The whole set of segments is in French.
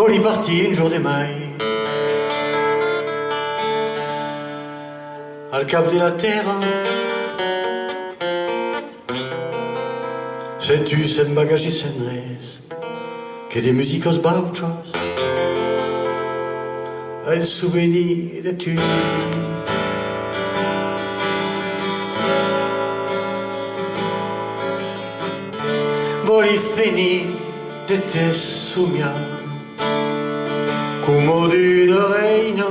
Voli parti un jour de mai al cap de la terra. Sais-tu, sen bagage sen res, que des musicos bauchos, un souvenir de tu. Voli finir de te somiar, come d'una reina,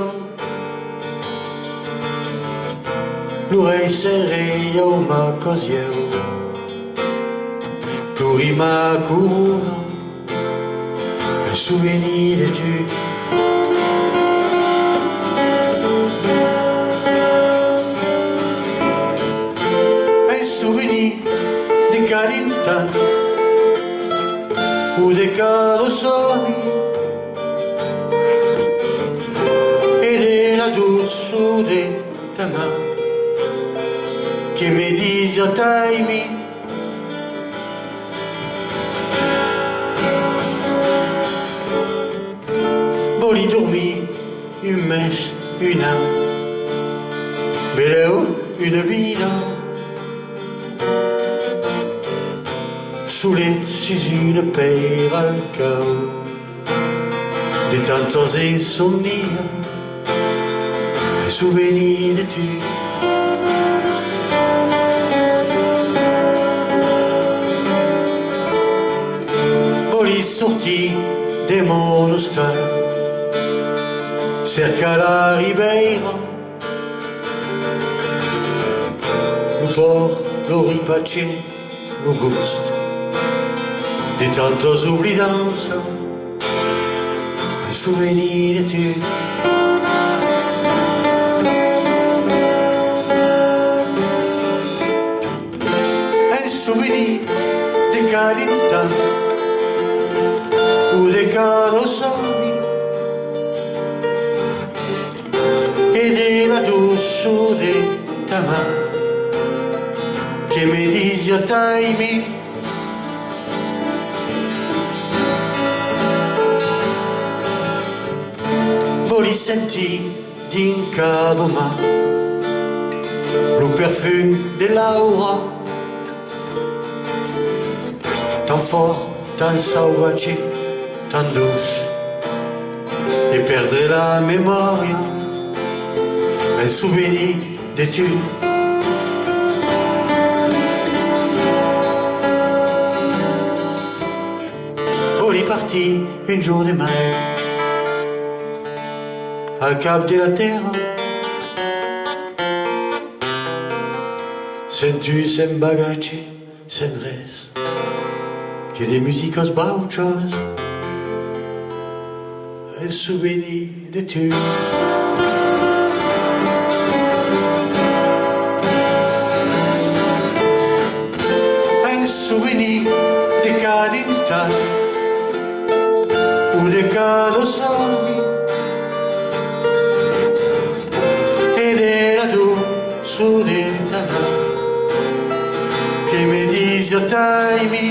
l'oreille serrée au ma cosier, courir ma couronne, un souvenir de tu. Un souvenir de cada instant, ou de cada somni, et de la douceur de ta main, qui me disent t'aimi. Voli dormir un mes, un an, beleu une vida, solet sus une paire al cau, de tantos insomnies, un souvenir de tu. Voli sortir de mon hostal, cerca la ribeira, lo port, lo ripace, lo gusto de tantos oublidances, un souvenir de tu. Un souvenir de cada instant, ou de cada somni, et de la douceur de ta main, qui me disent t'aimi. Voli sentir din cada mà lo perfum de l'aura, tan fort, tan salvace, tan douce, et perdre la mémoire, un souvenir de tu. Voli parti un jour de mai al cap de la terra. Sais-tu, sen bagage, sen res, que des musicos bauchos, un souvenir de tu. Un souvenir de cada instant, ou de cada somni, et de la douceur de ta main, qui me disent t'aimi.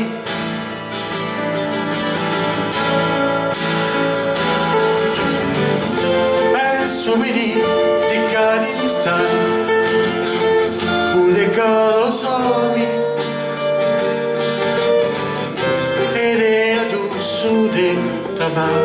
Un souvenir de cada instant, ou de cada somni, et de la douceur de ta main,